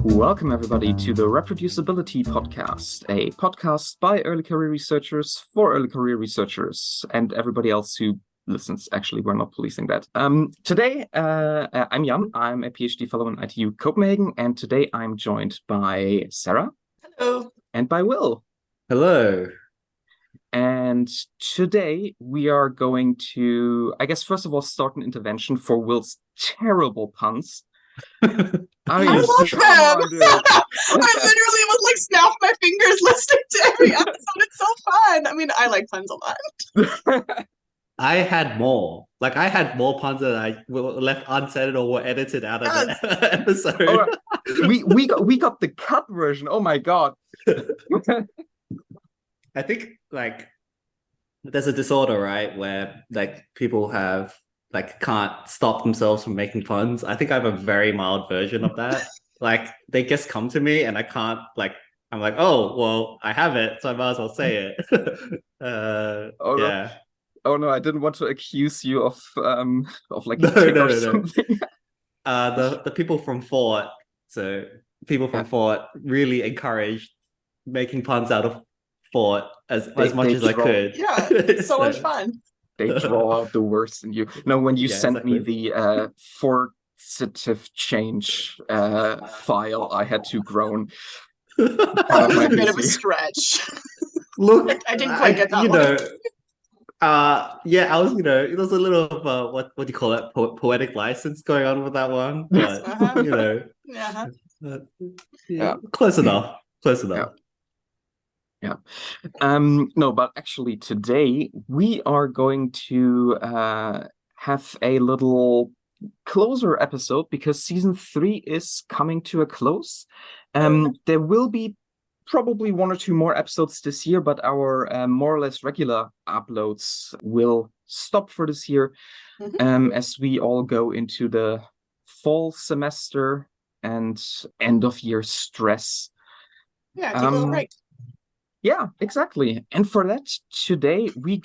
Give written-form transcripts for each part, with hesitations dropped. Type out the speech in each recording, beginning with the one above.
Welcome, everybody, to the Reproducibility podcast, a podcast by early career researchers for early career researchers and everybody else who listens. Actually, we're not policing that. Today, I'm Jan. I'm a PhD fellow in ITU Copenhagen, and today I'm joined by Sarah. Hello. And by Will. Hello. And today we are going to, I guess, first of all, start an intervention for Will's terrible puns. I love them. I literally would like snap my fingers listening to every episode. It's so fun. I mean, I like puns a lot. I had more. Like, I had more puns that I left unsaid or were edited out of the episode. Oh, we got the cut version. Oh my god. I think like there's a disorder, right, where like people have like can't stop themselves from making puns. I think I have a very mild version of that. Like they just come to me and I can't like I'm like, oh well, I have it, so I might as well say it. Yeah. Oh no, I didn't want to accuse you of like no. something. The people from FORRT, so people from FORRT really encouraged making puns out of FORRT as much as I could. Yeah, it's so much fun. They draw out the worst in you. No, when you sent me the formative change file, I had to groan. A bit of a stretch. Look, I didn't quite get that one. I was, it was a little of what do you call it, poetic license going on with that one, but close enough. Yeah. No, but actually today we are going to have a little closer episode because season 3 is coming to a close. There will be probably 1 or 2 more episodes this year, but our more or less regular uploads will stop for this year as we all go into the fall semester and end of year stress. Yeah, take a little break. Yeah, exactly. And for that, today we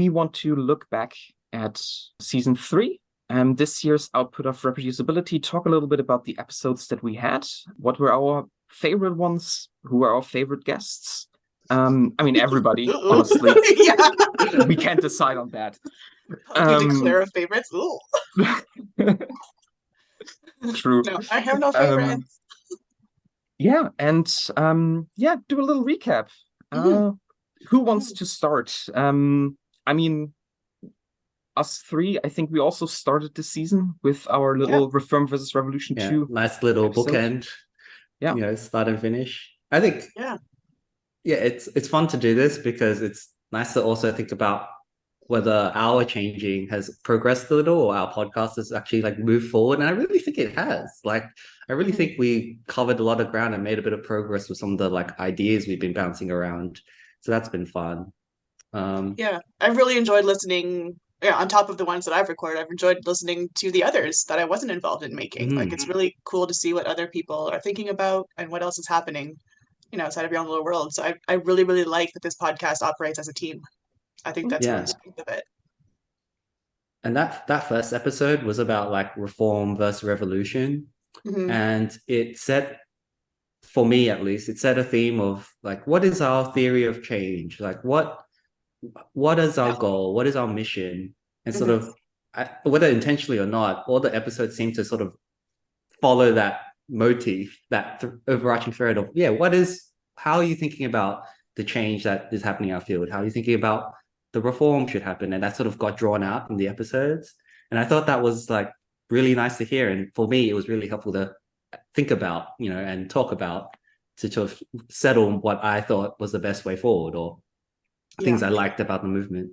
want to look back at season 3, this year's output of Reproducibility, talk a little bit about the episodes that we had, what were our favorite ones, who were our favorite guests. I mean, everybody, honestly. We can't decide on that. You declare favorites? True. No, I have no favorites. Yeah, and do a little recap. Who wants to start? I mean, us 3, I think we also started the season with our little Reform versus Revolution 2. Nice little bookend. Yeah. Start and finish. I think it's fun to do this because it's nice to also think about whether our changing has progressed a little or our podcast has actually like moved forward. And I really think it has. Like, I really think we covered a lot of ground and made a bit of progress with some of the like ideas we've been bouncing around. So that's been fun. I've really enjoyed listening. Yeah, on top of the ones that I've recorded, I've enjoyed listening to the others that I wasn't involved in making. Like, it's really cool to see what other people are thinking about and what else is happening, outside of your own little world. So I really, really like that this podcast operates as a team. I think that's really the strength of it. And that first episode was about like reform versus revolution. And it set, for me at least, it set a theme of like, what is our theory of change? Like, what is our goal? What is our mission? And sort of, whether intentionally or not, all the episodes seem to sort of follow that motif, that overarching thread of, how are you thinking about the change that is happening in our field? How are you thinking about the reform should happen? And that sort of got drawn out in the episodes. And I thought that was like really nice to hear. And for me, it was really helpful to think about, and talk about to sort of settle what I thought was the best way forward or things I liked about the movement.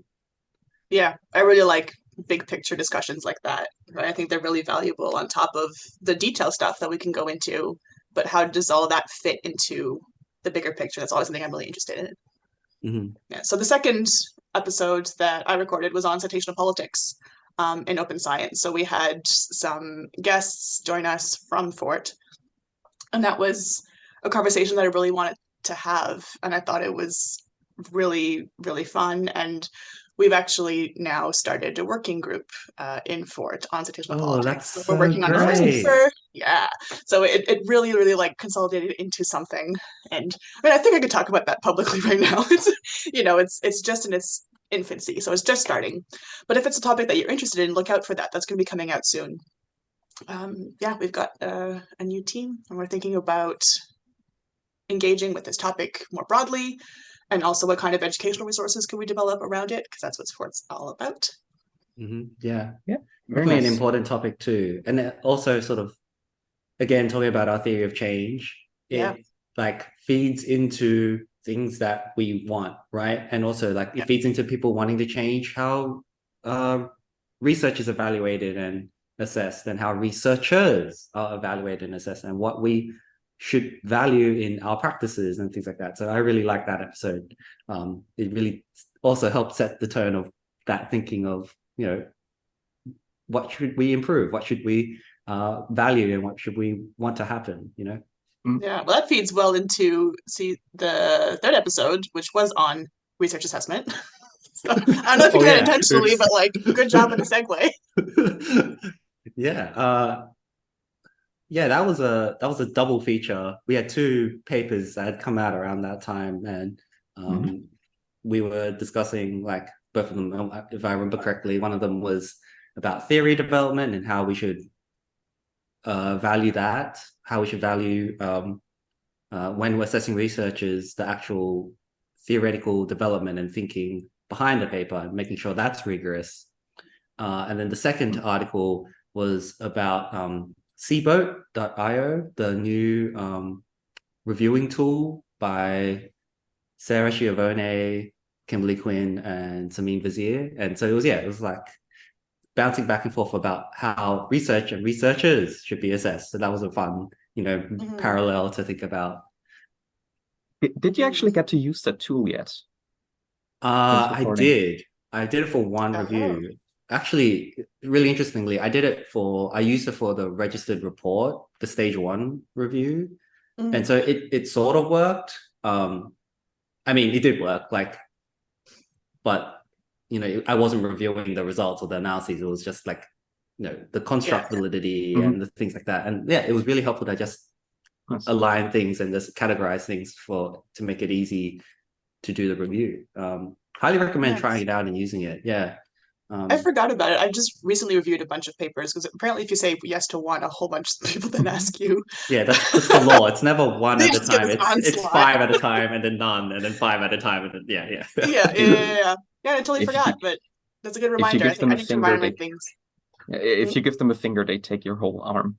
Yeah, I really like big picture discussions like that. Right? I think they're really valuable on top of the detail stuff that we can go into. But how does all that fit into the bigger picture? That's always something I'm really interested in. Yeah. So the second episode that I recorded was on citational politics in open science. So we had some guests join us from FORRT, and that was a conversation that I really wanted to have, and I thought it was really, really fun. And we've actually now started a working group in FORRT on citational politics. That's so we're working on our first great. paper. Yeah. So it really, really like consolidated into something. And I mean, I think I could talk about that publicly right now. It's just in its infancy, so it's just starting. But if it's a topic that you're interested in, look out for that. That's going to be coming out soon. Yeah, we've got a new team, and we're thinking about engaging with this topic more broadly, and also what kind of educational resources can we develop around it, because that's what FORRT's all about. Yeah, very definitely nice. an important topic too, and it also sort of, again, talking about our theory of change, it like feeds into things that we want, right? And also like it feeds into people wanting to change how research is evaluated and assessed, and how researchers are evaluated and assessed, and what we should value in our practices and things like that. So I really like that episode. It really also helped set the tone of that thinking of, what should we improve? What should we value, and what should we want to happen, Yeah, well, that feeds well into the third episode, which was on research assessment. So, I don't know if you did it intentionally, but like, good job in the segue. Yeah, that was a double feature. We had two papers that had come out around that time, and we were discussing like both of them. If I remember correctly, one of them was about theory development and how we should value that, how we should value when we're assessing researchers, the actual theoretical development and thinking behind the paper, and making sure that's rigorous. And then the second article was about cboat.io, the new reviewing tool by Sarah Schiavone, Kimberly Quinn, and Samin Vizier. And so it was like bouncing back and forth about how research and researchers should be assessed. So that was a fun, parallel to think about. Did you actually get to use that tool yet? I did. I did it for one review. Actually, really interestingly, I used it for the registered report, the stage 1 review. And so it sort of worked. I mean, it did work, but I wasn't reviewing the results or the analyses. It was just like, the construct validity and the things like that. And yeah, it was really helpful to just align things and just categorize things to make it easy to do the review. Highly recommend trying it out and using it. Yeah. I forgot about it. I just recently reviewed a bunch of papers, because apparently if you say yes to one, a whole bunch of people then ask you. Yeah, that's the law. It's never one at a time. It's 5 at a time, and then none, and then 5 at a time, and then yeah. Yeah, I totally forgot, but that's a good reminder. I think I need to remind my things. If you give them a finger, they take your whole arm.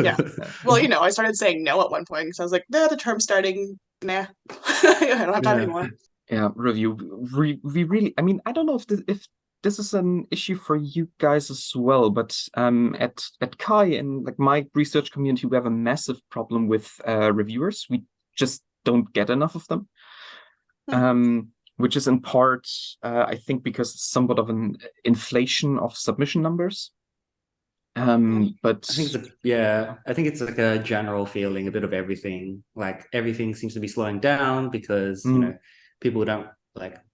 Yeah. Well, I started saying no at one point, because I was like, no, the term's starting. Nah, I don't have time anymore. Yeah, review. We really, I mean, I don't know if this is an issue for you guys as well, but at Kai and like my research community, we have a massive problem with reviewers. We just don't get enough of them, which is in part, I think, because it's somewhat of an inflation of submission numbers. But I think it's like a general feeling, a bit of everything. Like everything seems to be slowing down because people don't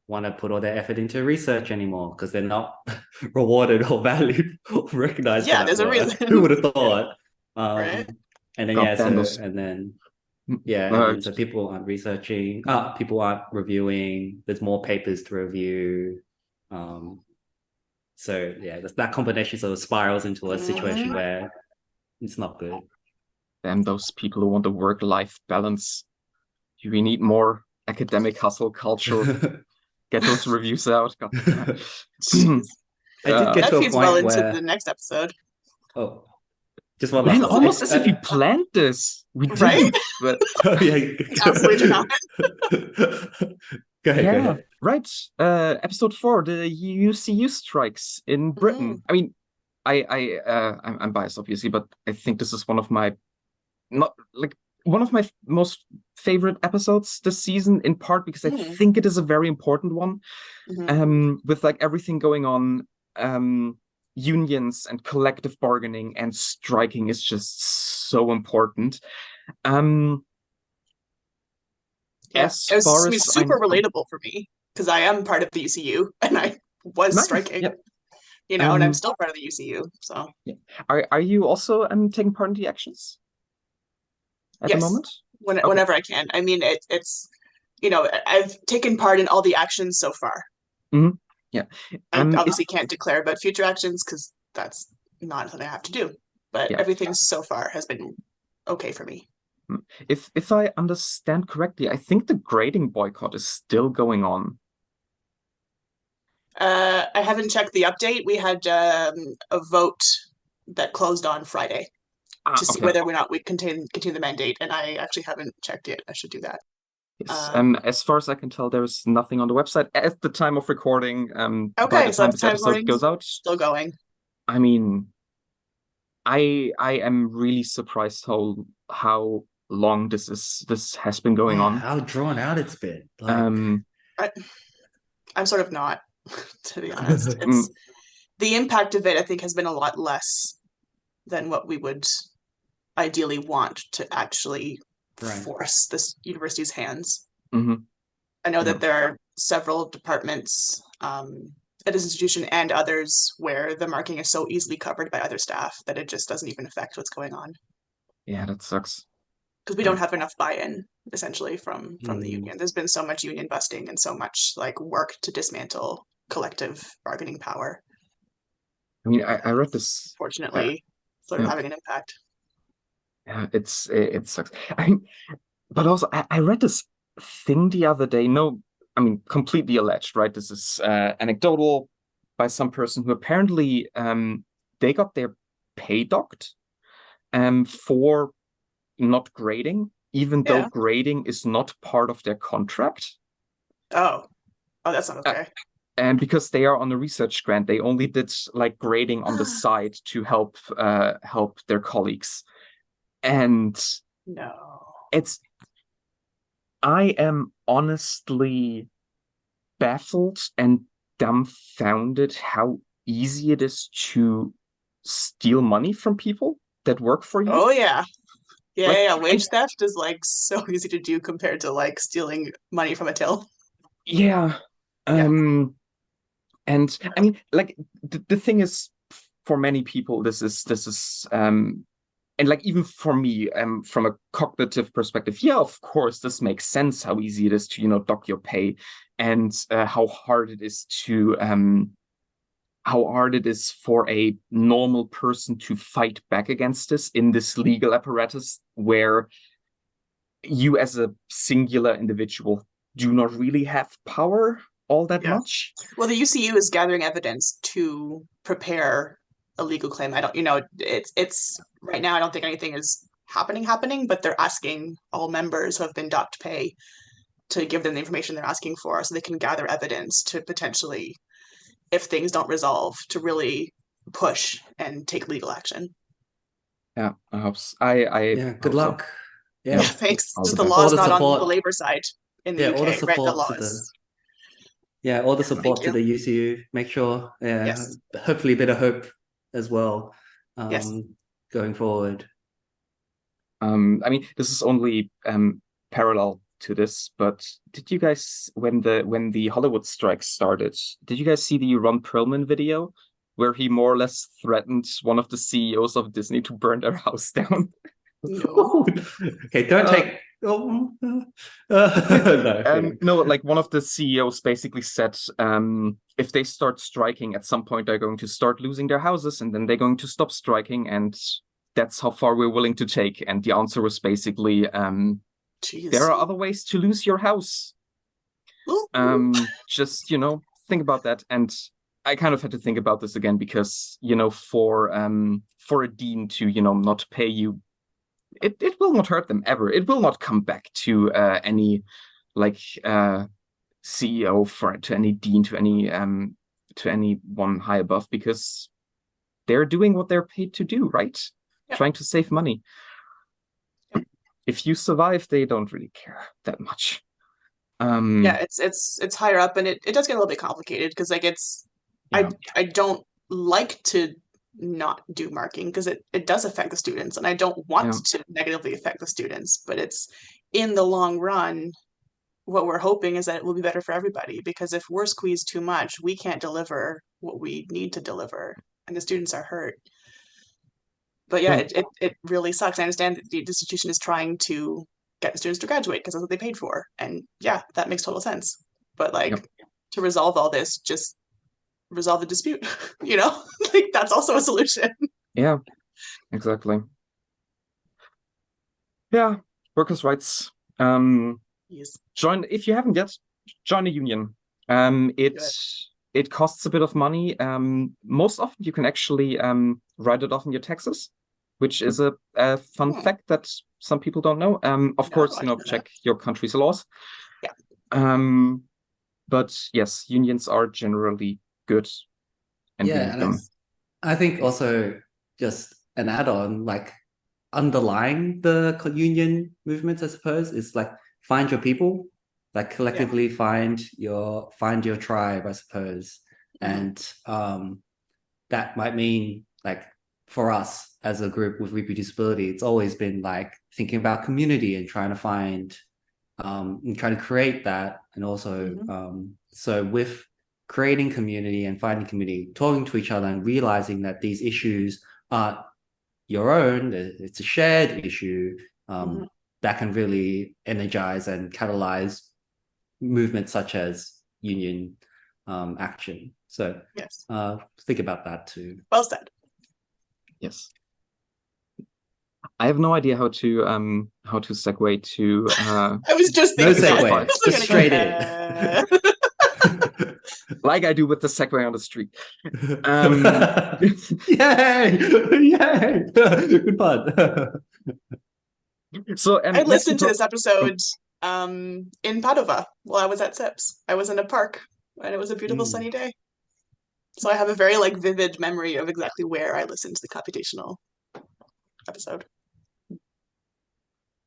want to put all their effort into research anymore because they're not rewarded or valued or recognized. Yeah, there's a reason. Who would have thought? Right. And then so people aren't researching. People aren't reviewing. There's more papers to review. So yeah, that combination sort of spirals into a situation where it's not good. Damn those people who want a work-life balance. Do we need more academic hustle culture? Get those reviews out. I did get to a point well into the next episode. Oh, just one last. Almost as if we planned this. We didn't, but absolutely did not. Go ahead. Right. Episode 4, the UCU strikes in Britain. I mean, I'm biased, obviously, but I think this is one of my most favorite episodes this season, in part because I think it is a very important one. With like everything going on, unions and collective bargaining and striking is just so important. It was super relatable for me. because I am part of the UCU and I was Nice. striking, Yep. and I'm still part of the UCU. So yeah. Are you also taking part in the actions at the yes, moment? whenever I can. I mean, it's I've taken part in all the actions so far. Mm-hmm. Yeah. I obviously can't declare about future actions because that's not something I have to do. But everything so far has been okay for me. If I understand correctly, I think the grading boycott is still going on. I haven't checked the update. We had a vote that closed on Friday to see whether or not we continue the mandate, and I actually haven't checked it. I should do that. Yes. As far as I can tell, there's nothing on the website at the time of recording. Okay, by the so time this episode goes out, still going. I mean, I am really surprised how long this has been going on. How drawn out it's been. Like, I'm sort of not, to be honest. It's the impact of it, I think, has been a lot less than what we would ideally want to actually force this university's hands. Mm-hmm. I know that there are several departments at this institution and others where the marking is so easily covered by other staff that it just doesn't even affect what's going on. Yeah, that sucks. Because we don't have enough buy-in, essentially, from the union. There's been so much union busting and so much like work to dismantle collective bargaining power. I mean, I read this. Fortunately, sort of having an impact. Yeah, it sucks. I mean, but also I read this thing the other day. No, I mean, completely alleged, right? This is anecdotal by some person who apparently they got their pay docked for not grading, even though grading is not part of their contract. Oh, that's not okay. And because they are on a research grant, they only did like grading on the side to help their colleagues. And I am honestly baffled and dumbfounded how easy it is to steal money from people that work for you. Oh yeah. Yeah, wage theft is like so easy to do compared to like stealing money from a till. Yeah. And I mean, like the thing is, for many people, this is and like even for me, from a cognitive perspective, yeah, of course, this makes sense how easy it is to, dock your pay, and how hard it is for a normal person to fight back against this in this legal apparatus where you as a singular individual do not really have power all that much. Well, the UCU is gathering evidence to prepare a legal claim. I don't, it's right now, I don't think anything is happening, but they're asking all members who have been docked pay to give them the information they're asking for so they can gather evidence to potentially, if things don't resolve, to really push and take legal action. Yeah, I hope so. I good luck. So. Yeah, thanks. Just the law is not on the labor side in the UK, all the support right? The laws. All the support to the UCU. Make sure, hopefully a bit of hope as well. Going forward. I mean, this is only parallel to this, but did you guys, when the Hollywood strike started, did you guys see the Ron Perlman video where he more or less threatened one of the CEOs of Disney to burn their house down? No. Okay, don't take. No, like one of the CEOs basically said, if they start striking, at some point they're going to start losing their houses, and then they're going to stop striking, and that's how far we're willing to take. And the answer was basically, there are other ways to lose your house. Just think about that. And I kind of had to think about this again because for a dean to not pay you, it will not hurt them ever. It will not come back to any like CEO to any dean to anyone high above, because they're doing what they're paid to do, right? Trying to save money. If you survive, they don't really care that much. It's higher up, and it does get a little bit complicated because like I don't like to not do marking because it does affect the students, and I don't want to negatively affect the students, but it's in the long run, what we're hoping is that it will be better for everybody, because if we're squeezed too much, we can't deliver what we need to deliver, and the students are hurt. But yeah, it really sucks. I understand that the institution is trying to get the students to graduate because that's what they paid for. And yeah, that makes total sense. But like to resolve all this, just resolve the dispute, you know? Like that's also a solution. Yeah, exactly. Yeah, workers' rights. Yes. Join if you haven't yet, join a union. It costs a bit of money. Most often you can actually write it off in your taxes, which is a fun fact that some people don't know. Of course, check your country's laws. Yeah. But yes, unions are generally good, and we need them. I think also just an add-on, like underlying the union movements, I suppose, is like find your people, like collectively find your tribe, I suppose. And that might mean like for us as a group with reproducibility, it's always been like thinking about community and trying to find and trying to create that. And also so with creating community and finding community, talking to each other and realizing that these issues aren't your own, it's a shared issue, that can really energize and catalyze movements such as union action. So think about that too. Well said. Yes. I have no idea how to segue to I was just thinking no segue, just straight in. Like I do with the segue on the street. Yay! Good fun. So I listened to this episode in Padova while I was at SIPS. I was in a park and it was a beautiful sunny day. So I have a very like vivid memory of exactly where I listened to the computational episode.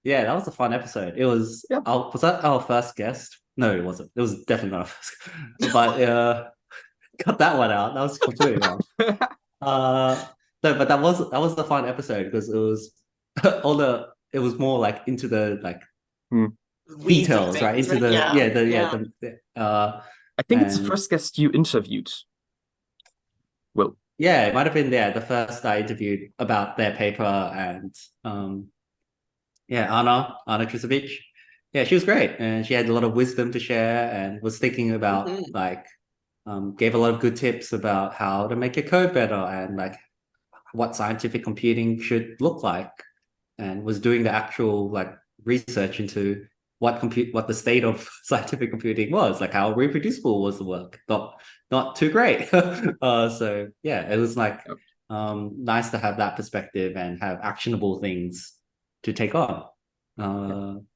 Yeah, that was a fun episode. It was was that our first guest? No, it wasn't. It was definitely not our first. But cut that one out. That was completely wrong. No, but that was a fun episode because it was it was more like into the like details, right? Into the I think it's the first guest you interviewed. Well, yeah, it might have been the first I interviewed about their paper, and Anna Krisovic. Yeah, she was great, and she had a lot of wisdom to share, and was thinking about like gave a lot of good tips about how to make your code better and like what scientific computing should look like, and was doing the actual like research into what the state of scientific computing was, like how reproducible was the work. Not too great. So yeah, it was like nice to have that perspective and have actionable things to take on.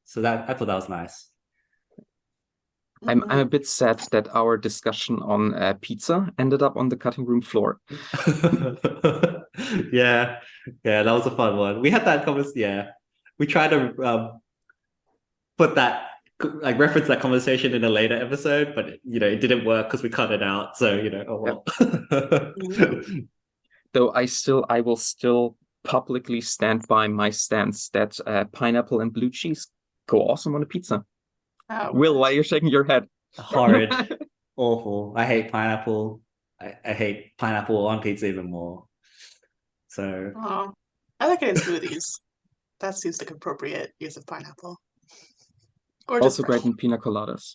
So that I thought that was nice. I'm a bit sad that our discussion on pizza ended up on the cutting room floor. Yeah, that was a fun one. We had that conversation. Yeah, we tried to put that like reference that conversation in a later episode, but it didn't work because we cut it out. So oh well. Though I will still publicly stand by my stance that pineapple and blue cheese go awesome on a pizza. Will, why are you shaking your head? Horrid. Awful. I hate pineapple. I hate pineapple on pizza even more. So I like it in smoothies. That seems like appropriate use of pineapple. Or also great in pina coladas.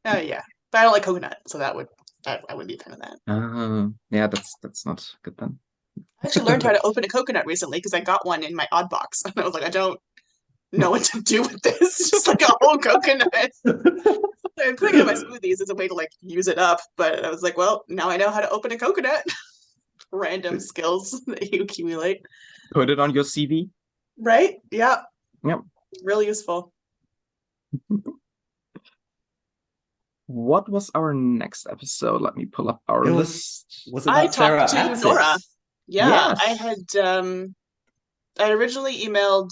Oh yeah, but I don't like coconut, so I wouldn't be a fan of that. Yeah, that's not good then. I actually learned how to open a coconut recently because I got one in my odd box, and I was like, I don't know what to do with this. It's just like a whole coconut. I'm putting it in my smoothies as a way to like use it up, but I was like, well, now I know how to open a coconut. Random skills that you accumulate. Put it on your CV. Right? Yeah. Yep. Really useful. What was our next episode? Let me pull up our list. Was it about Sarah talked to Nora. Yeah, yes. I originally emailed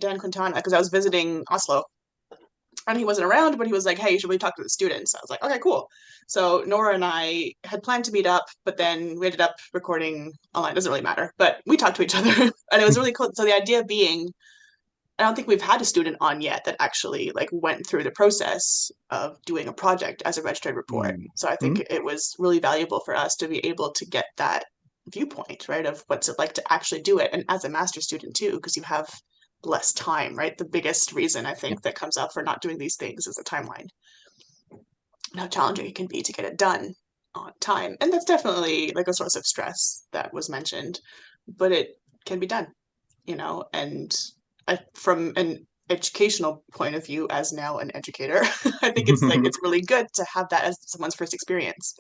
Dan Quintana because I was visiting Oslo. And he wasn't around, but he was like, hey, you should really talk to the students. I was like, okay, cool. So Nora and I had planned to meet up, but then we ended up recording online. It doesn't really matter. But we talked to each other, and it was really cool. So the idea being I don't think we've had a student on yet that actually like went through the process of doing a project as a registered report. So I think it was really valuable for us to be able to get that viewpoint, right, of what's it like to actually do it. And as a master's student too, because you have less time, right? The biggest reason I think that comes up for not doing these things is the timeline. And how challenging it can be to get it done on time. And that's definitely like a source of stress that was mentioned, but it can be done, you know, and from an educational point of view as now an educator, I think it's like it's really good to have that as someone's first experience,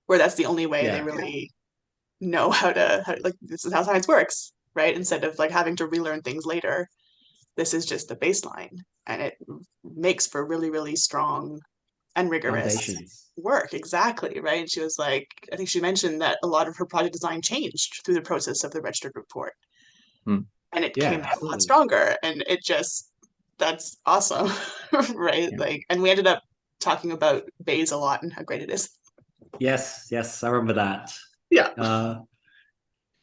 where that's the only way they really know how like this is how science works, right? Instead of like having to relearn things later, this is just the baseline, and it makes for really, really strong and rigorous foundations work. Exactly, right? And she was like, I think she mentioned that a lot of her project design changed through the process of the registered report. And it came out a lot stronger, and it just, that's awesome. Right? Like, and we ended up talking about Bayes a lot and how great it is. Yes, I remember that. Yeah.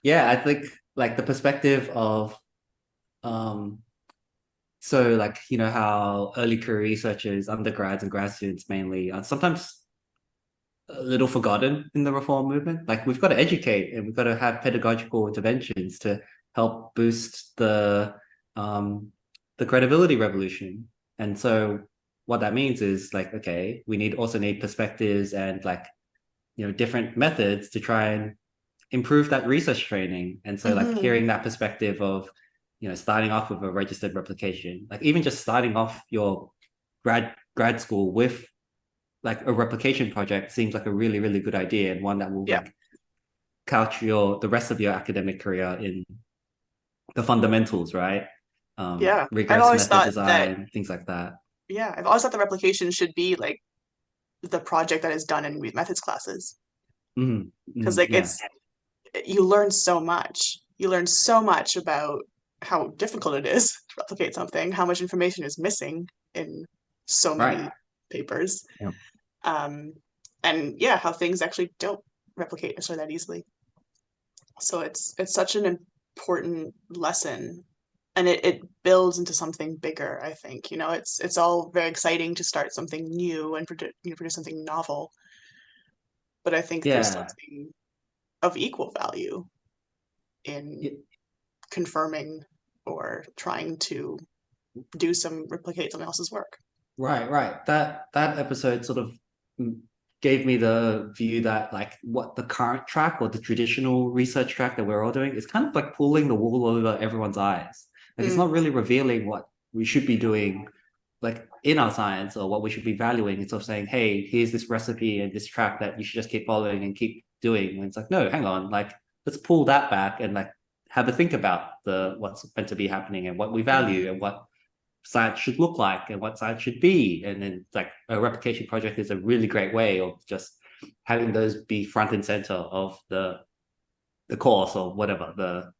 Yeah, I think like the perspective of so like, you know, how early career researchers, undergrads and grad students mainly are sometimes a little forgotten in the reform movement. Like we've got to educate and we've got to have pedagogical interventions to help boost the credibility revolution. And so what that means is like, okay, we also need perspectives and like, you know, different methods to try and improve that research training. And so like hearing that perspective of, you know, starting off with a registered replication, like even just starting off your grad school with like a replication project seems like a really, really good idea, and one that will like couch the rest of your academic career in the fundamentals, right? Rigorous method design, things like that. Yeah, I've always thought the replication should be like the project that is done in methods classes. Because like it's, you learn so much. You learn so much about how difficult it is to replicate something, how much information is missing in so many papers. And yeah, how things actually don't replicate necessarily that easily. So it's such an important lesson, and it builds into something bigger. I think, you know, it's all very exciting to start something new and produce something novel, but I think there's something of equal value in confirming or trying to replicate someone else's work. Right. That episode sort of gave me the view that like what the current track or the traditional research track that we're all doing is kind of like pulling the wool over everyone's eyes. Like it's not really revealing what we should be doing like in our science or what we should be valuing. It's sort of saying, hey, here's this recipe and this track that you should just keep following and keep doing. And it's like, no, hang on, like let's pull that back and like have a think about what's meant to be happening and what we value and what science should look like and what science should be. And then like a replication project is a really great way of just having those be front and center of the course or whatever, the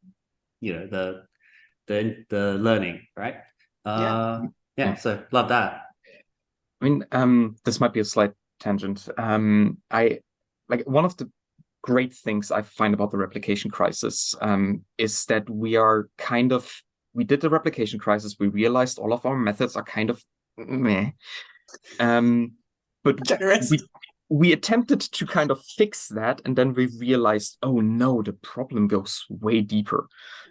learning, right? So love that. I mean, this might be a slight tangent. I like one of the great things I find about the replication crisis is that we did the replication crisis. We realized all of our methods are kind of meh. But we attempted to kind of fix that, and then we realized, oh no, the problem goes way deeper.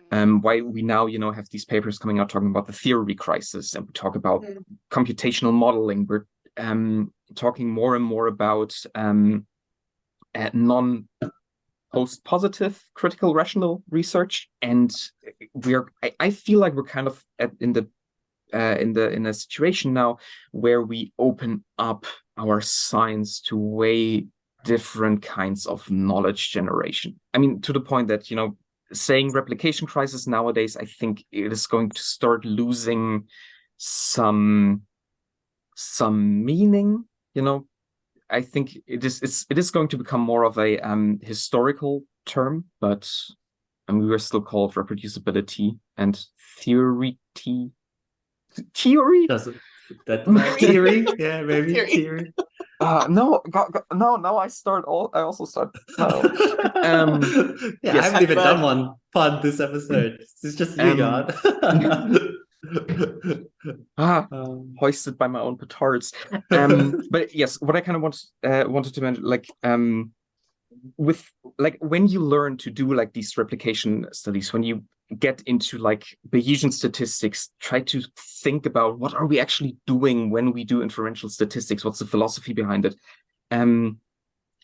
Why we now, you know, have these papers coming out talking about the theory crisis, and we talk about computational modeling. We're talking more and more about non-post-positive critical rational research, and I feel like we're kind of in a situation now where we open up our science to way different kinds of knowledge generation. I mean, to the point that, you know, saying replication crisis nowadays, I think it is going to start losing some meaning. You know, I think it is going to become more of a historical term, but we were still called reproducibility and theory. That theory? Yeah, maybe theory. No. Now I also start. I haven't even done one pun this episode. It's just you, God. Hoisted by my own petards. But yes, what I kind of wanted to mention, like with like when you learn to do like these replication studies, when you get into like Bayesian statistics, try to think about what are we actually doing when we do inferential statistics, what's the philosophy behind it.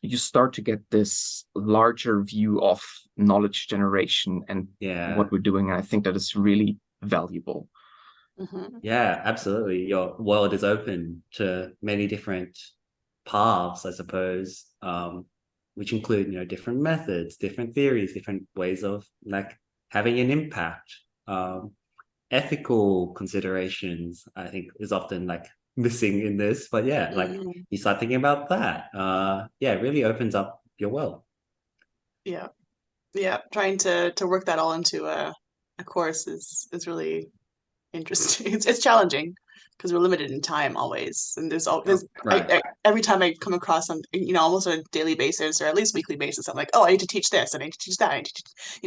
You start to get this larger view of knowledge generation and what we're doing. And I think that is really valuable. Yeah, absolutely. Your world is open to many different paths, I suppose, which include, different methods, different theories, different ways of like having an impact. Ethical considerations, I think, is often like missing in this. But yeah, like you start thinking about that. It really opens up your world. Yeah. Trying to work that all into a course is really interesting. It's challenging because we're limited in time always, and there's every time I come across some, almost on a daily basis or at least weekly basis, I'm like, oh, I need to teach this, and I need to teach that, I need to,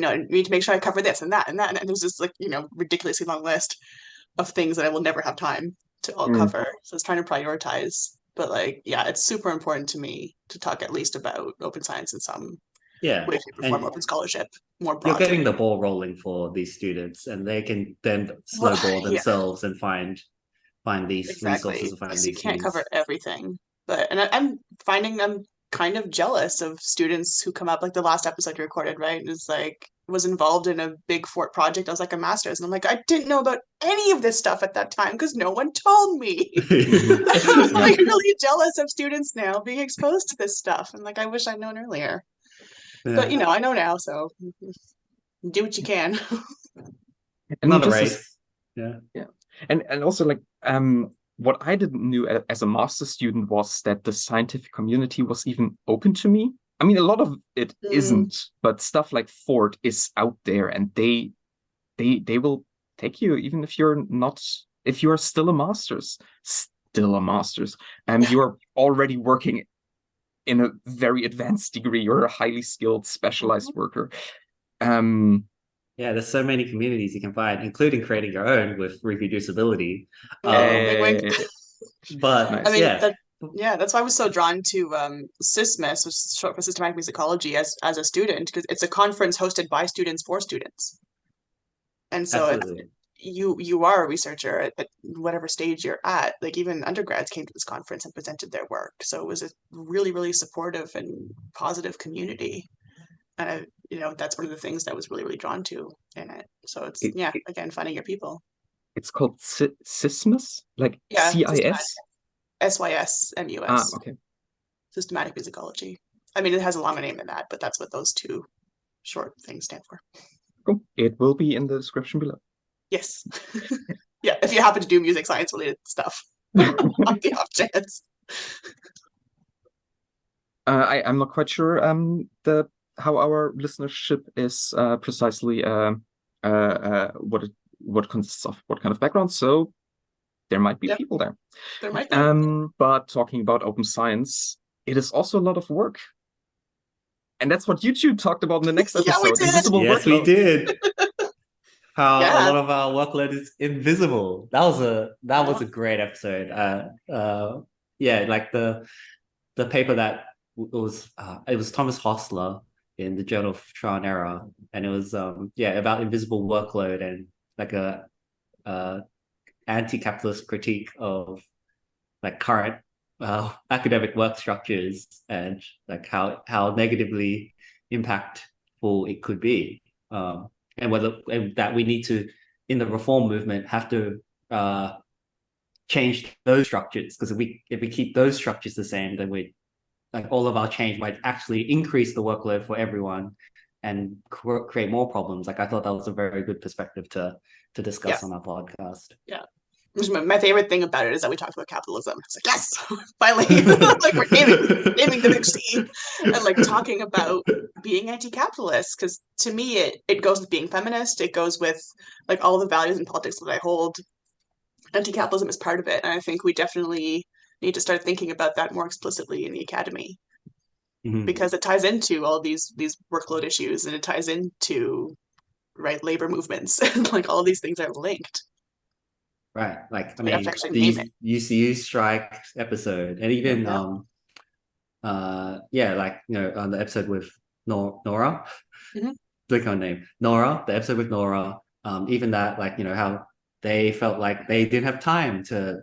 I need to make sure I cover this and that and that, and there's this like ridiculously long list of things that I will never have time to all cover. So it's trying to prioritize, but like, yeah, it's super important to me to talk at least about open science in some way, shape, or form, open scholarship more broadly. You're getting the ball rolling for these students, and they can then snowball themselves and find these resources, or find these you can't cover everything. But I'm finding I'm kind of jealous of students who come up, like the last episode you recorded, right? Is like was involved in a big FORRT project. I was like a master's, and I'm like, I didn't know about any of this stuff at that time because no one told me. I'm like really jealous of students now being exposed to this stuff, and like I wish I'd known earlier. But I know now, so do what you can. And not a race. Yeah. And also like what I didn't knew as a master's student was that the scientific community was even open to me. I mean, a lot of it isn't, but stuff like FORRT is out there, and they will take you even if you are still a master's, and you are already working in a very advanced degree. You're a highly skilled, specialized worker. There's so many communities you can find, including creating your own with reproducibility. But I mean, that's why I was so drawn to sysmus, which is short for systematic musicology, as a student, because it's a conference hosted by students for students. And so you are a researcher at whatever stage you're at. Like even undergrads came to this conference and presented their work. So it was a really, really supportive and positive community. And that's one of the things that I was really, really drawn to in it. So it's again, finding your people. It's called sysmus, like CIS? SYSMUS. Okay. Systematic musicology. I mean, it has a longer name than that, but that's what those two short things stand for. Cool. It will be in the description below. Yes. Yeah, if you happen to do music science related stuff on the off chance. I'm not quite sure how our listenership is precisely what consists of what kind of background. So there might be people there. There might be. But talking about open science, it is also a lot of work. And that's what you two talked about in the next episode. Yes, we did. How a lot of our workload is invisible. That was a great episode. Like the paper that it was Thomas Hostler in the Journal of Trial and Error, and it was about invisible workload and like a anti-capitalist critique of like current academic work structures and like how negatively impactful it could be, and that we need to, in the reform movement, have to change those structures, because if we keep those structures the same, then all of our change might actually increase the workload for everyone and create more problems. Like I thought that was a very good perspective to discuss on our podcast. Yeah. My favorite thing about it is that we talked about capitalism. It's like, yes, finally, like we're naming the big C, and like talking about being anti-capitalist, because to me it goes with being feminist. It goes with like all the values and politics that I hold. Anti-capitalism is part of it, and I think we definitely need to start thinking about that more explicitly in the academy, because it ties into all these workload issues, and it ties into labor movements, and like all of these things are linked. Right. Like, I We have mean, to actually name it. UCU strike episode, and even like, you know, on the episode with Nora, click on name, Nora, the episode with Nora, even that, like, you know, how they felt like they didn't have time to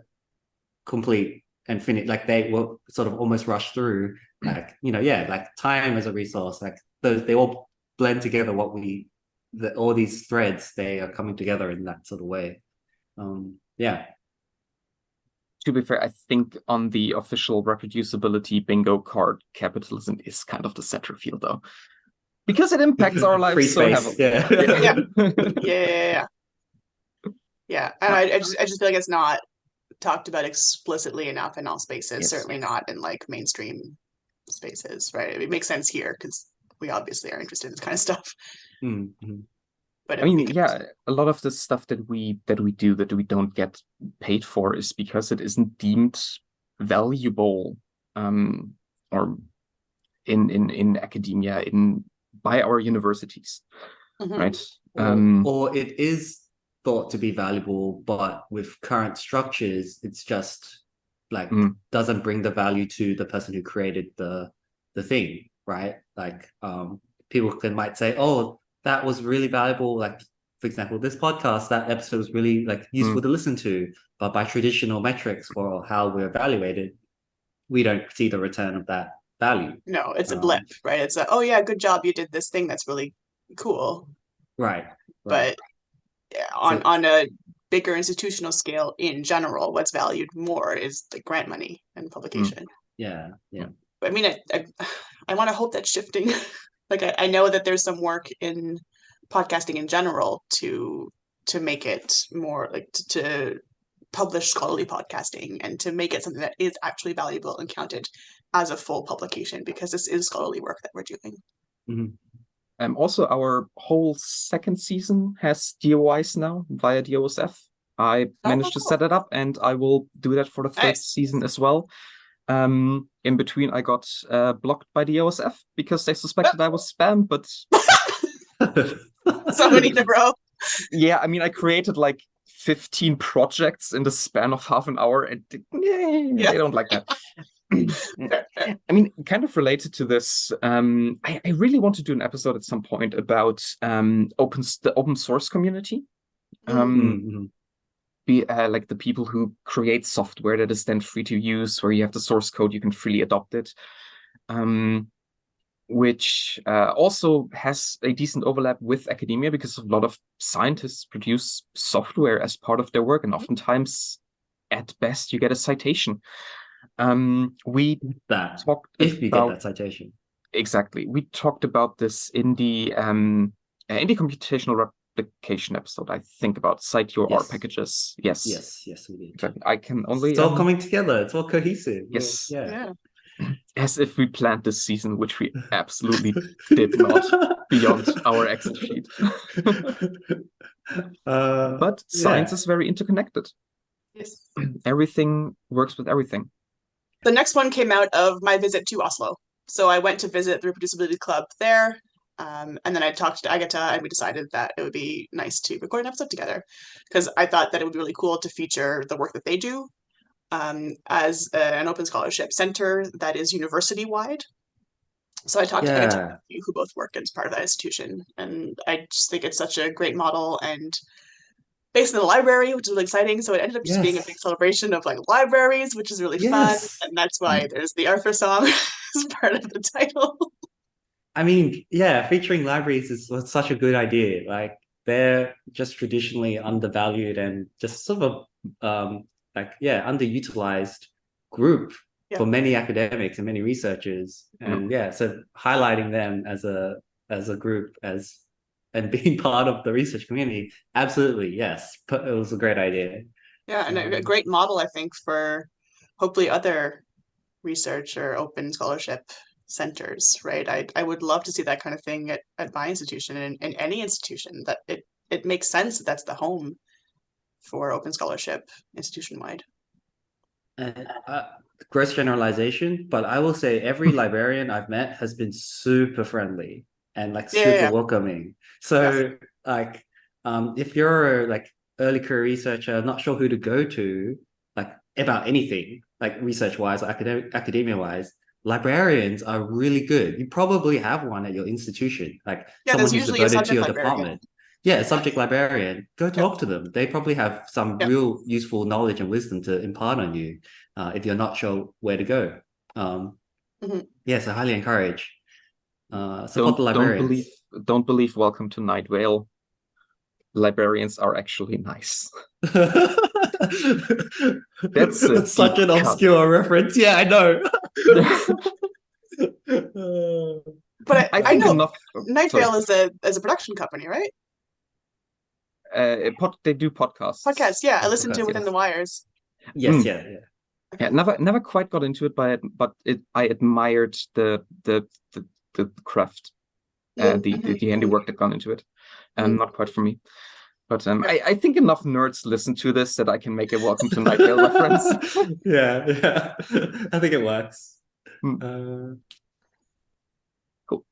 complete and finish, like they were sort of almost rushed through, like, you know, like time as a resource, like they all blend together all these threads, they are coming together in that sort of way. Yeah. To be fair, I think on the official reproducibility bingo card, capitalism is kind of the center field, though, because it impacts our lives Free so space. heavily. Yeah. And I just feel like it's not talked about explicitly enough in all spaces. Certainly not in like mainstream spaces, right? It makes sense here because we obviously are interested in this kind of stuff. But I mean, a lot of the stuff that we do that we don't get paid for is because it isn't deemed valuable, or in academia, by our universities, right? Or it is thought to be valuable, but with current structures, it's just like doesn't bring the value to the person who created the thing, right? Like people might say, oh, that was really valuable. Like, for example, this podcast, that episode was really like useful to listen to, but by traditional metrics for how we're evaluated, we don't see the return of that value. No, it's a blip, right? It's a, oh yeah, good job, you did this thing that's really cool. Right. But on a bigger institutional scale in general, what's valued more is the grant money and publication. Yeah. But I mean, I want to hope that's shifting. Like I know that there's some work in podcasting in general to make it more like to publish scholarly podcasting and to make it something that is actually valuable and counted as a full publication, because this is scholarly work that we're doing. Also, our whole second season has DOIs now via DOSF. I managed to set it up, and I will do that for the third season as well. In between, I got blocked by the OSF because they suspected I was spam, but so many in a row. Yeah, I mean, I created like 15 projects in the span of half an hour, and they don't like that. I mean, kind of related to this, I really want to do an episode at some point about the open source community. Be like the people who create software that is then free to use, where you have the source code, you can freely adopt it, which also has a decent overlap with academia, because a lot of scientists produce software as part of their work, and oftentimes, at best, you get a citation. We talked if you get that citation. Exactly. We talked about this in the computational replication episode, I think, about cite your R packages. Yes, we did. Exactly. I can only. It's all coming together. It's all cohesive. Yes. Yeah. As if we planned this season, which we absolutely did not, beyond our Excel sheet. But science is very interconnected. Yes. Everything works with everything. The next one came out of my visit to Oslo. So I went to visit the Reproducibility Club there. And then I talked to Agatha, and we decided that it would be nice to record an episode together, because I thought that it would be really cool to feature the work that they do as an open scholarship center that is university-wide. So I talked to Agatha, who both work as part of that institution, and I just think it's such a great model, and based in the library, which is really exciting. So it ended up just being a big celebration of like libraries, which is really fun. And that's why there's the Arthur song as part of the title. I mean, featuring libraries is such a good idea. Like, they're just traditionally undervalued and just sort of underutilized group for many academics and many researchers. And so highlighting them as a group and being part of the research community, absolutely, yes. It was a great idea. Yeah, and a great model, I think, for hopefully other research or open scholarship centers, right? I would love to see that kind of thing at my institution and in any institution, that it makes sense that that's the home for open scholarship institution-wide. Gross generalization, but I will say every librarian I've met has been super friendly and like super welcoming. So like if you're like early career researcher, not sure who to go to, like about anything, like research-wise or academia-wise, librarians are really good. You probably have one at your institution, like Yeah, someone there's who's usually a devoted to subject your librarian. department. Yeah, a subject librarian. Go talk to them. They probably have some real useful knowledge and wisdom to impart on you if you're not sure where to go. Yes, I highly encourage. Support the librarians. Don't believe Welcome to Night Vale. Librarians are actually nice. That's such an obscure reference. Yeah, I know. But I I think know enough. Night Vale is a production company, right? They do podcasts. Podcasts, yeah. I listened to Within the Wires. Yes, yeah. Never quite got into it, but I admired the craft, the handiwork that gone into it, and not quite for me. But I think enough nerds listen to this that I can make a Welcome to Night Vale reference. Yeah. I think it works. Cool.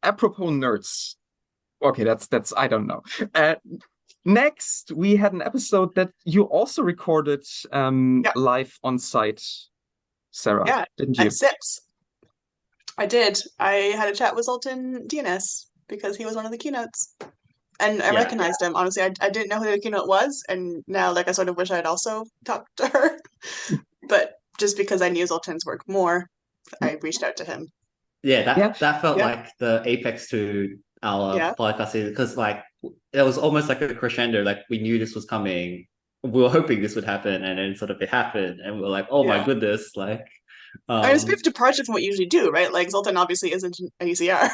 Apropos nerds. Okay, that's I don't know. Next, we had an episode that you also recorded live on site, Sarah. Yeah, didn't you? At SIPS. I did. I had a chat with Zoltan DNS because he was one of the keynotes. And I recognized him. Honestly, I didn't know who the keynote was, and now I sort of wish I had also talked to her. But just because I knew Zoltan's work more, I reached out to him. Yeah, that felt like the apex to our podcast because it was almost like a crescendo. Like we knew this was coming. We were hoping this would happen, and then sort of it happened, and we were like, "Oh my goodness!" Like, it's a bit of a departure from what you usually do, right? Like Zoltan obviously isn't an ECR,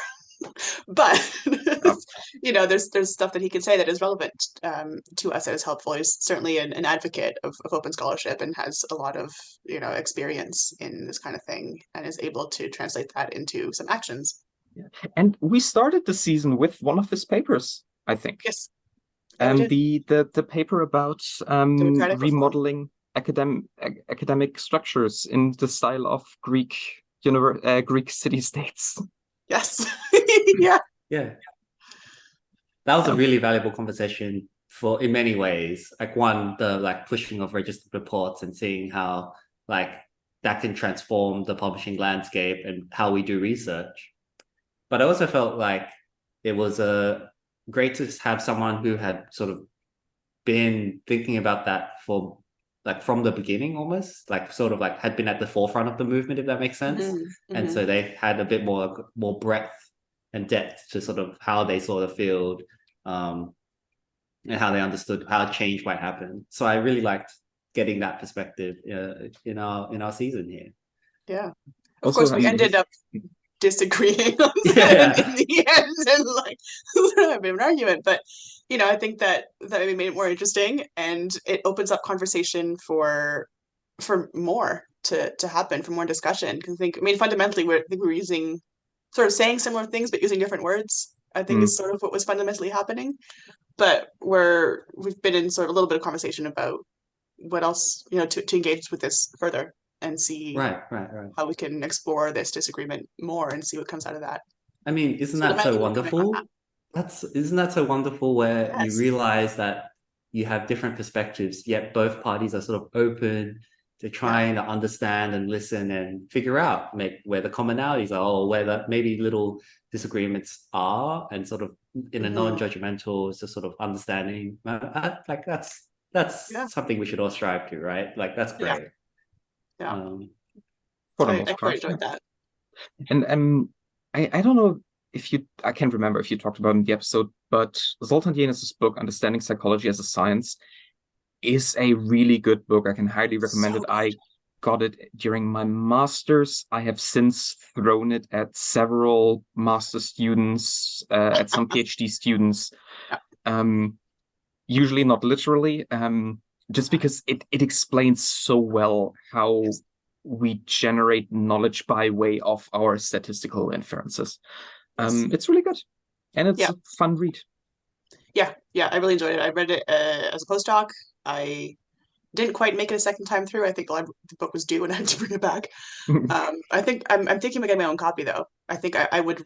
but there's stuff that he can say that is relevant to us that is helpful. He's certainly an advocate of open scholarship and has a lot of experience in this kind of thing and is able to translate that into some actions. And we started the season with one of his papers, I think. Yes. The paper about remodeling academic structures in the style of Greek city-states. Yes. Yeah. That was a really valuable conversation in many ways. Like one, the pushing of registered reports and seeing how that can transform the publishing landscape and how we do research. But I also felt like it was great to have someone who had sort of been thinking about that for from the beginning, almost had been at the forefront of the movement, if that makes sense. And so they had a bit more breadth and depth to sort of how they saw the field and how they understood how change might happen. So I really liked getting that perspective in our season here. Yeah. Of course, we ended up disagreeing on in the end, and a bit of an argument. But I think that maybe made it more interesting, and it opens up conversation for more to happen, for more discussion. Because fundamentally, we're using sort of saying similar things but using different words. I think is sort of what was fundamentally happening. But we've been in sort of a little bit of conversation about what else to engage with this further and see how we can explore this disagreement more and see what comes out of that. I mean, isn't that so wonderful? Isn't that so wonderful where you realize that you have different perspectives, yet both parties are sort of open to trying to understand and listen and figure out where the commonalities are or where the maybe little disagreements are, and sort of in a non-judgmental sort of understanding. That's something we should all strive to, right? That's great. I quite enjoyed that. And I don't know I can't remember if you talked about it in the episode, but Zoltan Dienis's book, Understanding Psychology as a Science, is a really good book. I can highly recommend it. I got it during my master's. I have since thrown it at several master students, at some PhD students. Usually not literally, just because it explains so well how we generate knowledge by way of our statistical inferences. It's really good, and it's a fun read. Yeah, I really enjoyed it. I read it as a postdoc. I didn't quite make it a second time through. I think the book was due and I had to bring it back. I think I'm thinking of getting my own copy though. I think I would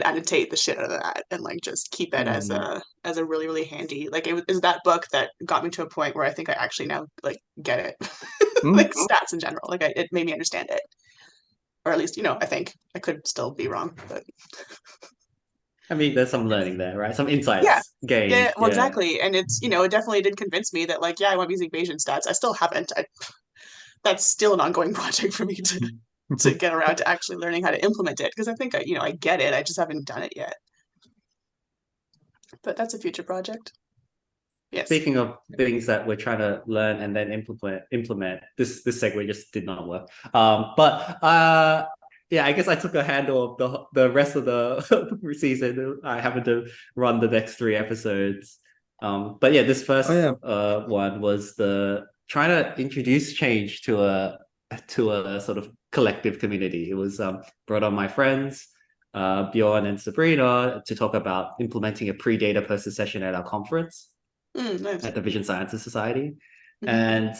annotate the shit out of that and like just keep it as a really, really handy. Like it was that book that got me to a point where I think I actually now like get it. Like stats in general. Like it made me understand it. Or at least, I think I could still be wrong, but I mean, there's some learning there, right? Some insights yeah. gained. Yeah, well, exactly. And it's, it definitely did convince me that like, yeah, I want to be using Bayesian stats. I still haven't. That's still an ongoing project for me to get around to actually learning how to implement it because I think I get it. I just haven't done it yet. But that's a future project. Yes. Speaking of things that we're trying to learn and then implement, this segue just did not work. Yeah, I guess I took a handle of the rest of the season. I happened to run the next 3 episodes. But yeah, this first one was the trying to introduce change to a sort of collective community. It was brought on my friends, Bjorn and Sabrina, to talk about implementing a pre-data poster session at our conference. Nice. At the Vision Sciences Society. And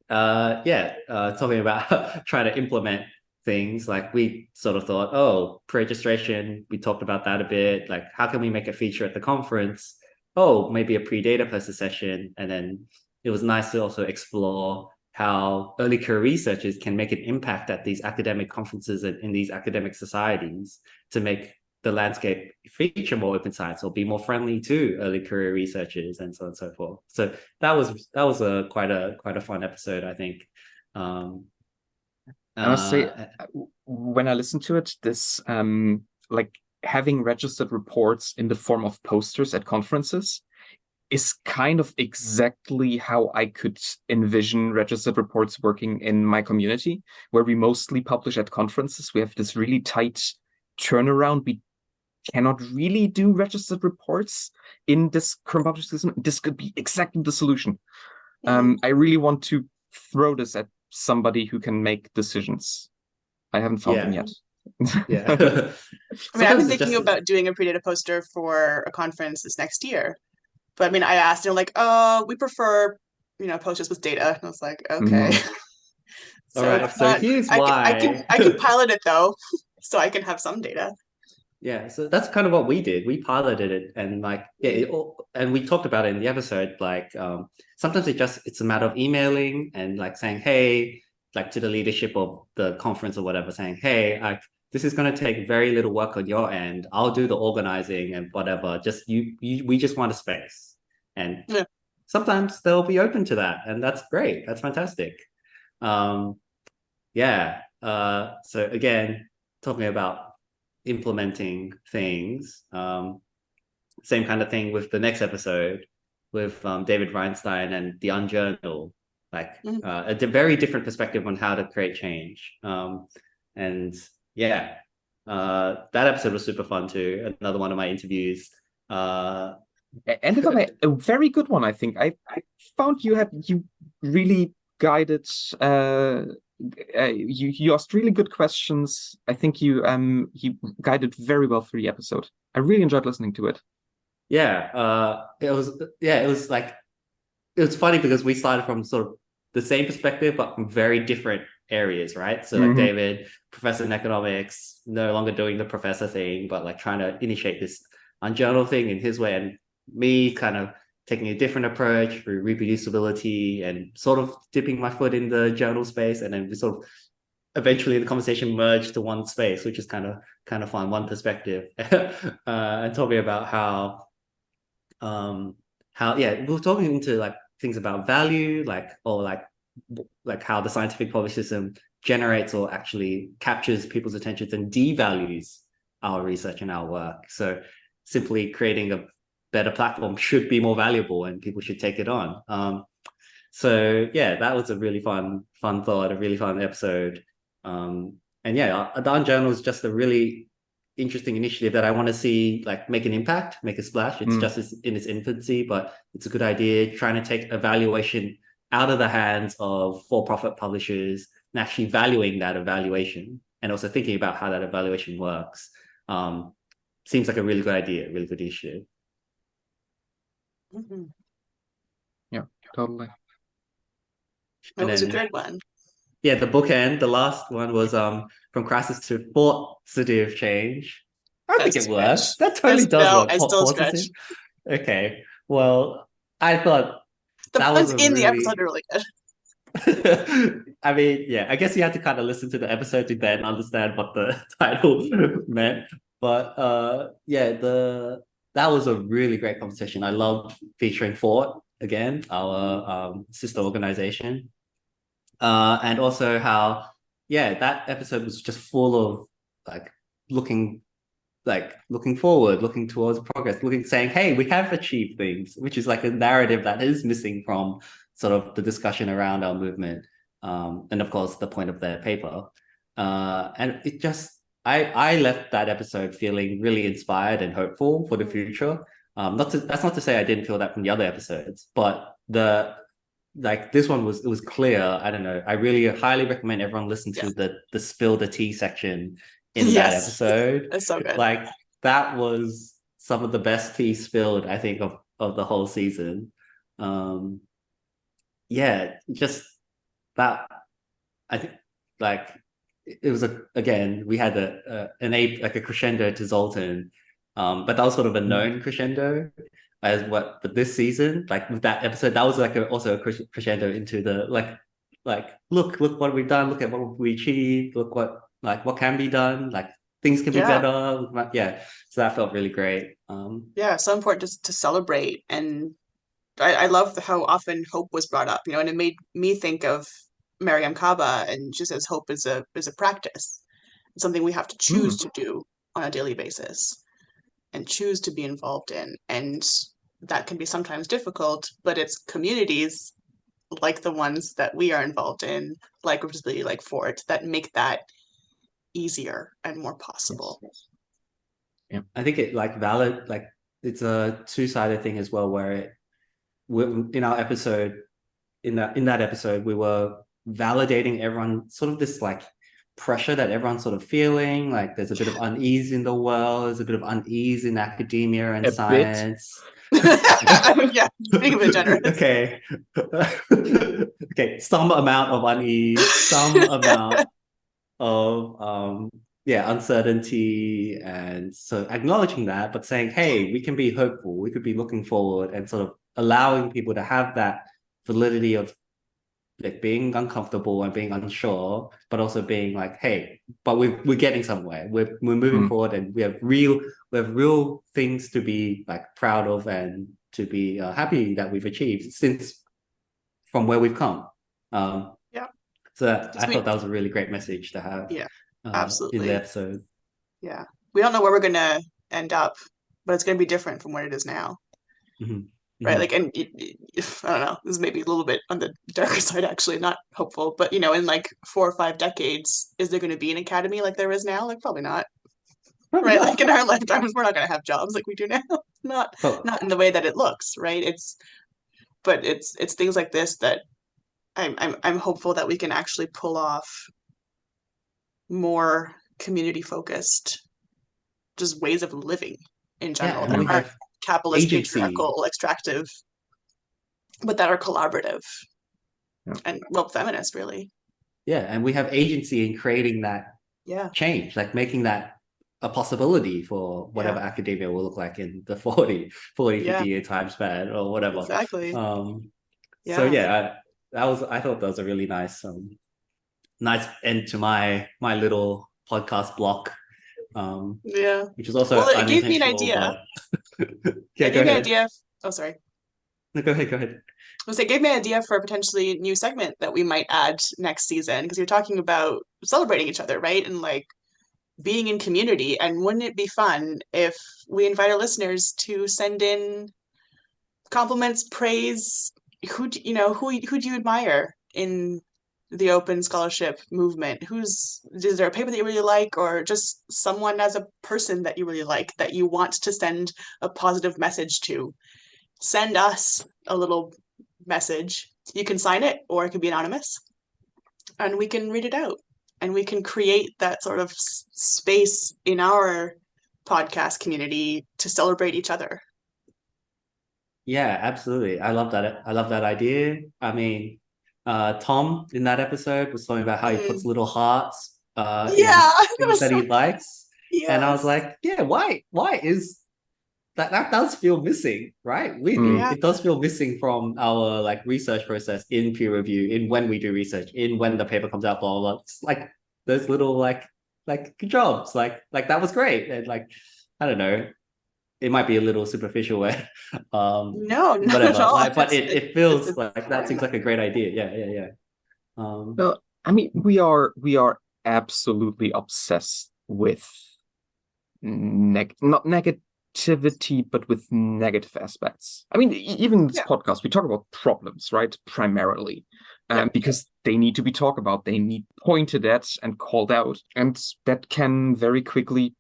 talking about trying to implement things, like we sort of thought, oh, pre-registration, we talked about that a bit, like how can we make a feature at the conference? Oh, maybe a pre-data poster session. And then it was nice to also explore how early career researchers can make an impact at these academic conferences and in these academic societies to make the landscape feature more open science or be more friendly to early career researchers and so on and so forth. So that was quite a fun episode, I think. I must say, when I listened to it, this like having registered reports in the form of posters at conferences is kind of exactly how I could envision registered reports working in my community, where we mostly publish at conferences. We have this really tight turnaround. We cannot really do registered reports in this current publishing system. This could be exactly the solution. I really want to throw this at somebody who can make decisions. I haven't found them yet. Yeah. I mean, I've been thinking about doing a pre-data poster for a conference this next year. But I mean, I asked, like, we prefer, posters with data. And I was like, okay. All right. So here's why. I can pilot it though, so I can have some data. Yeah, so that's kind of what we did. We piloted it, and like, and we talked about it in the episode. Like, sometimes it's a matter of emailing and like saying, hey, like to the leadership of the conference or whatever, saying, hey, this is going to take very little work on your end. I'll do the organizing and whatever. Just we just want a space, and sometimes they'll be open to that, and that's great. That's fantastic. So again, talking about implementing things, same kind of thing with the next episode with David Reinstein and the Unjournal, like a very different perspective on how to create change. That episode was super fun too. Another one of my interviews. And if I may, a very good one, I think. I found you really guided you asked really good questions. I think you guided very well through the episode. I really enjoyed listening to it. It was like, it was funny because we started from sort of the same perspective but from very different areas, right? So like David, professor in economics, no longer doing the professor thing, but like trying to initiate this unjournal thing in his way, and me kind of taking a different approach through reproducibility and sort of dipping my foot in the journal space, and then we sort of eventually the conversation merged to one space, which is kind of fun, one perspective. And talking about how we were talking into like things about value, like how the scientific publish system generates or actually captures people's attentions and devalues our research and our work. So simply creating a better platform should be more valuable and people should take it on. That was a really fun thought, a really fun episode. The Unjournal is just a really interesting initiative that I want to see like make an impact, make a splash. It's just in its infancy, but it's a good idea, trying to take evaluation out of the hands of for-profit publishers and actually valuing that evaluation and also thinking about how that evaluation works. Seems like a really good idea, really good issue. Yeah, totally. What And was your then third one? yeah, the bookend, the last one was from crisis to positive change. I think That's a it works. stretch. That totally That's does no, work. I still Positive. stretch. Okay. Well, I thought The that was puns a in the really episode are really good. I mean, yeah, I guess you had to kind of listen to the episode to then understand what the title meant. But yeah, the that was a really great competition. I loved featuring FORRT again, our sister organization. And also how, yeah, that episode was just full of like looking looking forward, looking towards progress, saying, hey, we have achieved things, which is like a narrative that is missing from sort of the discussion around our movement. And of course, the point of their paper. And it just, I left that episode feeling really inspired and hopeful for the future. That's not to say I didn't feel that from the other episodes, but this one was, it was clear. I don't know. I really highly recommend everyone listen Yeah. to the spill the tea section in that Yes. episode. That's so good. Like that was some of the best tea spilled, I think, of the whole season. Yeah, just that. I think like it was again we had like a crescendo to Zoltan, but that was sort of a known crescendo as what. But this season, like with that episode, that was like also a crescendo into the like look what we've done, look at what we achieved, look what can be done, like things can be Yeah. better. Yeah, so that felt really great. Yeah, so important just to celebrate. And I love how often hope was brought up, and it made me think of Mariam Kaba, and she says hope is a practice. It's something we have to choose to do on a daily basis and choose to be involved in. And that can be sometimes difficult, but it's communities like the ones that we are involved in, like Reproducibility, like FORRT, that make that easier and more possible. Yes. Yeah. I think it valid it's a two-sided thing as well, where in our episode in that episode, we were validating everyone, sort of this like pressure that everyone's sort of feeling. Like there's a bit of unease in the world, there's a bit of unease in academia and A bit. science. Yeah, being a bit generous. Okay. Okay, some amount of unease, some amount of yeah, uncertainty, and so acknowledging that, but saying, hey, we can be hopeful, we could be looking forward, and sort of allowing people to have that validity of like being uncomfortable and being unsure, but also being like, hey, but we're getting somewhere. We're moving forward, and we have real things to be like proud of and to be happy that we've achieved since from where we've come. Yeah. So I thought that was a really great message to have. Yeah, In absolutely. the episode. Yeah, we don't know where we're gonna end up, but it's gonna be different from where it is now. Mm-hmm. Right, like, and I don't know, this is maybe a little bit on the darker side, actually, not hopeful, but in like 4 or 5 decades, is there going to be an academy like there is now? Like, probably not. Right, like in our lifetimes, we're not going to have jobs like we do now. Not in the way that it looks, right? But it's things like this that I'm hopeful that we can actually pull off more community focused, just ways of living in general and that we aren't have capitalist, agency. patriarchal, extractive, but that are collaborative. Yeah. And well, feminist, really. Yeah, and we have agency in creating that change, like making that a possibility for whatever academia will look like in the 40, 50-year time span or whatever. Exactly. So yeah, I thought that was a really nice nice end to my little podcast block. Which is also it gave me an unintentional, idea. but Yeah, it gave me an idea. Oh, sorry. No, go ahead. It gave me an idea for a potentially new segment that we might add next season, because you're talking about celebrating each other, right? And like being in community. And wouldn't it be fun if we invite our listeners to send in compliments, praise? Who do you admire in the open scholarship movement? Is there a paper that you really like, or just someone as a person that you really like that you want to send a positive message to? Send us a little message. You can sign it, or it can be anonymous, and we can read it out, and we can create that sort of space in our podcast community to celebrate each other. Yeah, absolutely. I love that. I love that idea. I mean, Tom in that episode was talking about how he puts little hearts in Yeah, it things was that he so likes. And I was yes. like, yeah, why is that does feel missing, right? Weirdly, Yeah. it does feel missing from our like research process in peer review, in when we do research, in when the paper comes out, blah blah blah. It's like those little like good jobs, like that was great. And like, I don't know, it might be a little superficial way. No, not at Whatever. all. Like, but it It's feels like that seems important. like a great idea. Yeah. Well, I mean, we are absolutely obsessed with not negativity, but with negative aspects. I mean, even in this Yeah. podcast, we talk about problems, right? Primarily, Yeah. because they need to be talked about, they need pointed at and called out, and that can very quickly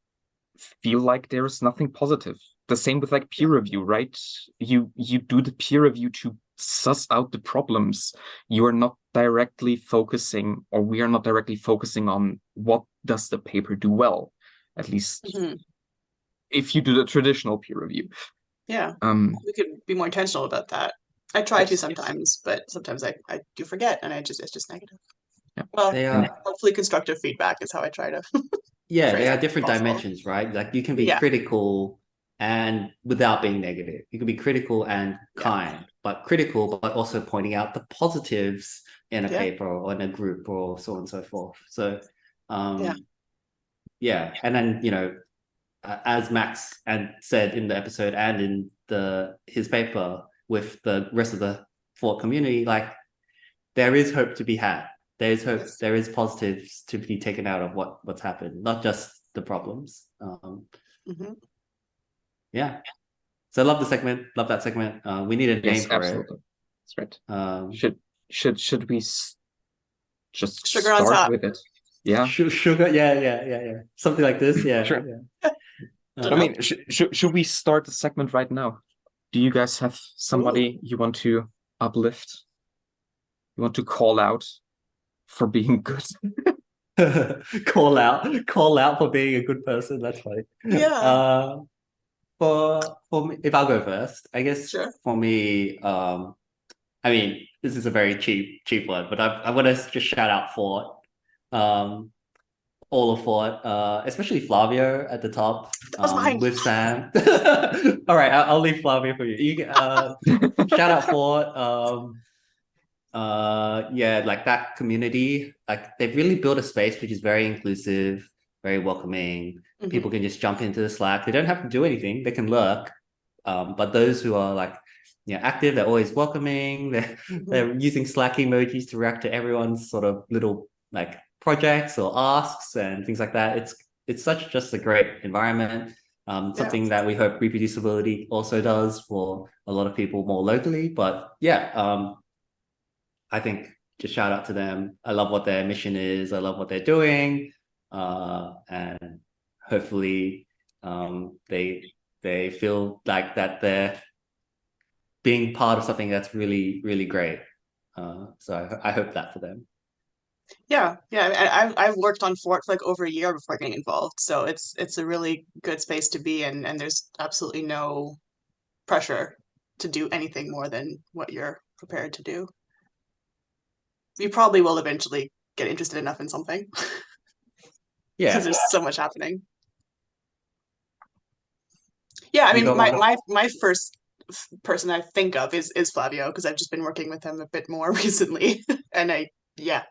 feel like there is nothing positive. The same with like peer Yeah. review, right? You do the peer review to suss out the problems. You are not directly focusing, or we are not directly focusing on what does the paper do well. At least Mhm. if you do the traditional peer review. Yeah. Um, We could be more intentional about that. I try to yes, sometimes, but sometimes I do forget and it's just negative. yeah, Well, they and are hopefully constructive feedback is how I try to yeah, phrase there are it if different possible. dimensions, right? Like you can be Yeah. critical and without being negative. You can be critical and Yeah. kind, but critical, but also pointing out the positives in a Yeah. paper or in a group or so on and so forth. So, Yeah. yeah. And then, as Max and said in the episode and in his paper with the rest of the FORRT community, like there is hope to be had. There is hope. Yes. There is positives to be taken out of what's happened, not just the problems. Hmm. Yeah. So I love the segment. Love that segment. We need a name yes, for it. absolutely. That's right. Um, Should we just Sugar on start top. with it? Yeah, sugar. Yeah. Something like this. Yeah. sure. Yeah. Don't I know. mean, should we start the segment right now? Do you guys have Ooh. somebody you want to uplift? You want to call out for being good? Call out for being a good person. That's funny. Yeah. For me, if I'll go first, I guess Sure. for me, I mean, this is a very cheap word, but I want to just shout out FORRT, all of FORRT, especially Flavio at the top, That was mine. with Sam. All right, I'll leave Flavio for you. Shout out FORRT. Yeah, like that community, like they've really built a space which is very inclusive, very welcoming. People can just jump into the Slack. They don't have to do anything. They can lurk. But those who are like, active, they're always welcoming. They're using Slack emojis to react to everyone's sort of little like projects or asks and things like that. It's such just a great environment. Something that we hope reproducibility also does for a lot of people more locally. But yeah, I think just shout out to them. I love what their mission is. I love what they're doing. And hopefully they feel like that they're being part of something that's really, really great. So I hope that for them. Yeah. I've worked on FORRT for like over a year before getting involved, so it's a really good space to be in, and there's absolutely no pressure to do anything more than what you're prepared to do. You probably will eventually get interested enough in something because Yeah. there's so much happening. Yeah, I You mean, got my one? my my first person I think of is Flavio because I've just been working with him a bit more recently, and yeah,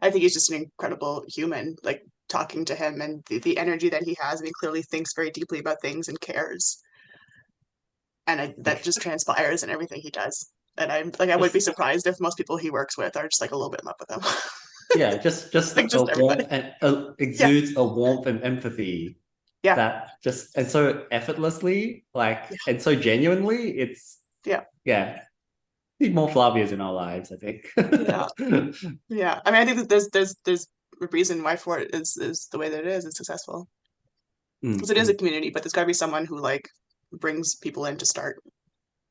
I think he's just an incredible human. Like talking to him and the energy that he has, and he clearly thinks very deeply about things and cares, and that just transpires in everything he does. And I'm like, I would be Just surprised if most people he works with are just like a little bit in love with him. yeah, just Like a just everybody. warmth and Yeah, exudes a warmth and empathy yeah, that just and so effortlessly, like yeah, and so genuinely, it's yeah, yeah. Need more Flavias in our lives, I think. yeah. Yeah. I mean, I think that there's a reason why FORRT is the way that it is. It's successful because it is a Mm. community, but there's got to be someone who like brings people in to start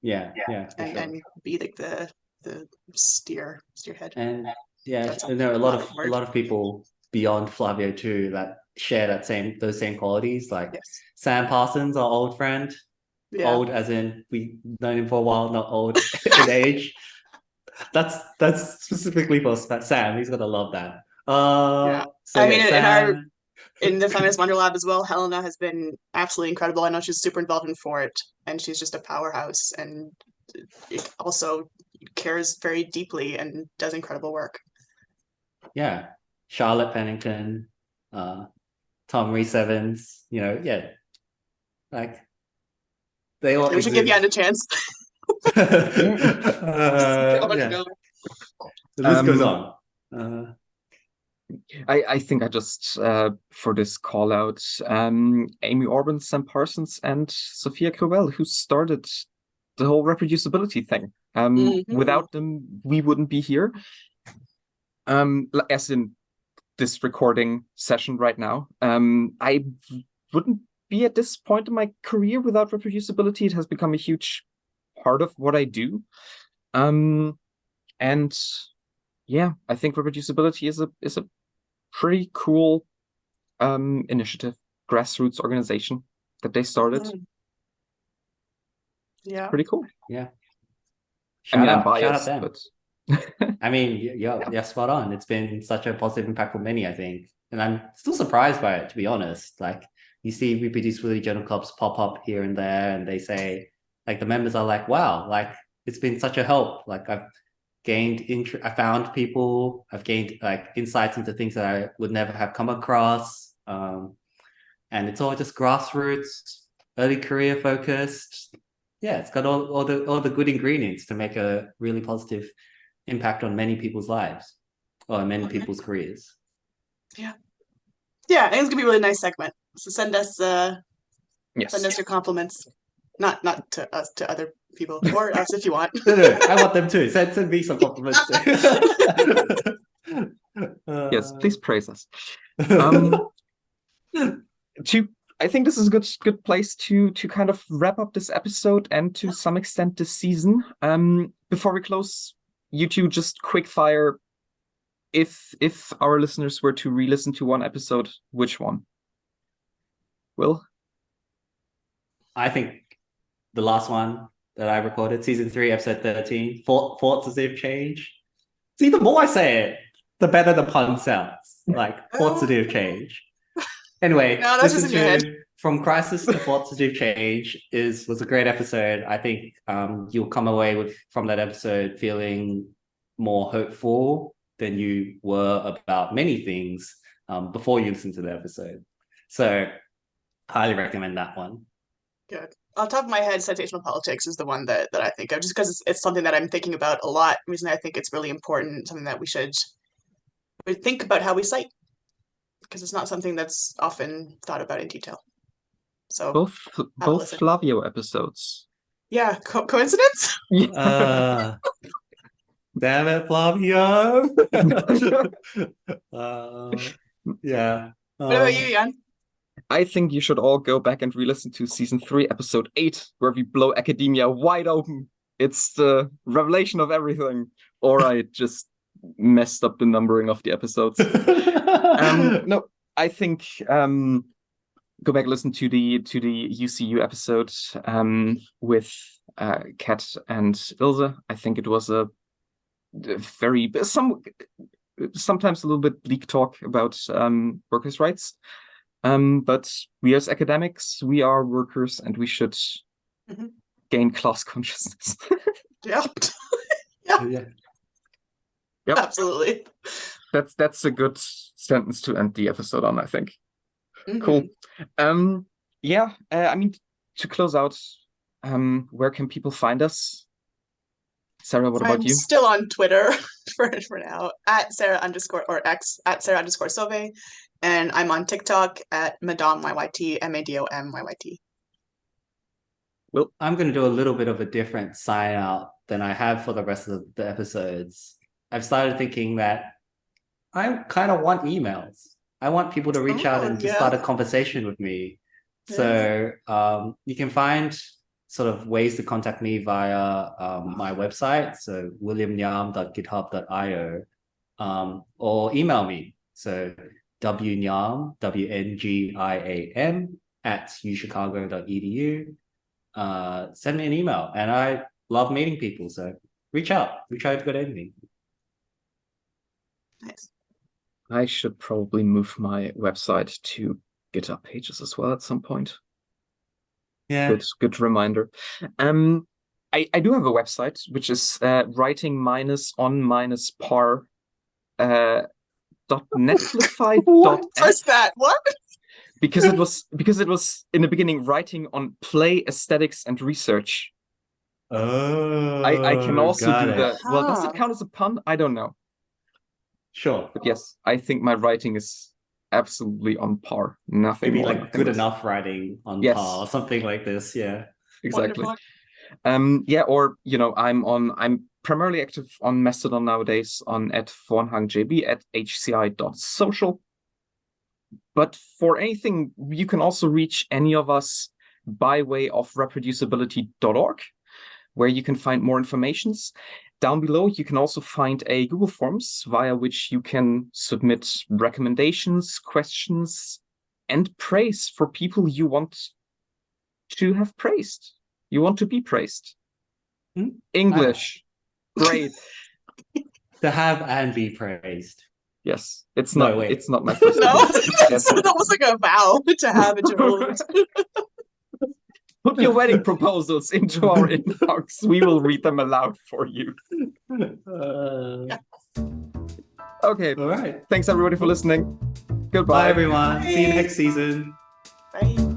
Yeah, for and sure. then be like the steerhead. And yeah, That I sounds know like a a lot lot of of word. people beyond Flavio too that share those same qualities. Like Yes. Sam Parsons, our old friend, Yeah. old as in we known him for a while, not old in age. That's specifically for Sam. He's gonna love that. Yeah. So I yeah, mean, Sam. in the Feminist Wonder Lab as well, Helena has been absolutely incredible. I know she's super involved in FORRT, and she's just a powerhouse, and it also cares very deeply and does incredible work. Yeah, Charlotte Pennington, Tom Reese Evans. Yeah, like they all We should give exist. Jan a chance. Yeah, the list goes on. I think I just for this call out Amy Orban, Sam Parsons, and Sophia Cowell, who started the whole reproducibility thing. Without them, we wouldn't be here. As in this recording session right now. I wouldn't be at this point in my career without reproducibility. It has become a huge part of what I do. And yeah, I think reproducibility is a pretty cool initiative, grassroots organization that they started. Yeah, it's pretty cool. Yeah, I'm biased, them. but I mean, you're spot on. It's been such a positive impact for many, I think, and I'm still surprised by it, to be honest. Like, you see reproducibility journal clubs pop up here and there, and they say, like, the members are like, "Wow, like it's been such a help. Like, I've gained I found people. I've gained like insights into things that I would never have come across." And it's all just grassroots, early career focused. Yeah, it's got all the good ingredients to make a really positive impact on many people's lives or many people's careers. Yeah, I think it's gonna be a really nice segment. So send us your compliments, not to us, to other people, or us if you want. No, I want them too. Send me some compliments. Yes, please praise us. I think this is a good place to kind of wrap up this episode and to some extent this season. Before we close, you two just quick fire. If our listeners were to re-listen to one episode, which one? Will? I think the last one that I recorded, season 3, episode 13, thoughts as if change. See, the more I say it, the better the pun sounds. Like, thoughts as if change. Anyway, no, that's just in your head. From Crisis to Thoughts as if change was a great episode. I think you'll come away from that episode feeling more hopeful than you were about many things before you listen to the episode. So, highly recommend that one. Good. On top of my head, citational politics is the one that I think of, just because it's something that I'm thinking about a lot. The reason I think it's really important, something that we should think about how we cite, because it's not something that's often thought about in detail. So both Flavio episodes. Yeah, coincidence? Damn it, Flavio. Yeah. What about you, Jan? I think you should all go back and re-listen to season 3, episode 8, where we blow academia wide open. It's the revelation of everything. Or I just messed up the numbering of the episodes. No, I think go back and listen to the UCU episode with Kat and Ilse. I think it was a very sometimes a little bit bleak talk about workers' rights. But we as academics, we are workers, and we should gain class consciousness. Yeah. Yep. Absolutely. That's a good sentence to end the episode on, I think. Cool. I mean, to close out, where can people find us? Sarah, what about you? I'm still on Twitter for now, at Sarah _ or X at Sarah _ Sauve. And I'm on TikTok at Madom YYT, MADOM Well, I'm going to do a little bit of a different sign out than I have for the rest of the episodes. I've started thinking that I kind of want emails. I want people to reach out and to start a conversation with me. So you can find sort of ways to contact me via my website, so williamnyam.github.io, or email me. So wnyam, WNGIAM, @uchicago.edu. Send me an email, and I love meeting people. So reach out if you've got anything. Nice. I should probably move my website to GitHub pages as well at some point. Yeah. Good reminder. I do have a website which is writing-on-par .netlify.app. What's that? What? Because it was in the beginning writing on play, aesthetics, and research. Oh, I can also do it. that. Well, does it count as a pun? I don't know. Sure. But yes, I think my writing is absolutely on par. Nothing Maybe more, like good enough writing on par or something like this. Yeah. Exactly. Wonderful. Yeah, or I'm primarily active on Mastodon nowadays on @vornhagenjb @hci.social. But for anything, you can also reach any of us by way of reproducibility.org, where you can find more information. Down below, you can also find a Google Forms via which you can submit recommendations, questions, and praise for people you want to have praised. You want to be praised. English. Great. To have and be praised. Yes. It's not my first No, yes. That was like a vow to have and to hold. Put your wedding proposals into our inbox. We will read them aloud for you. Okay. All right. Thanks everybody for listening. Goodbye. Bye everyone. See you next season. Bye.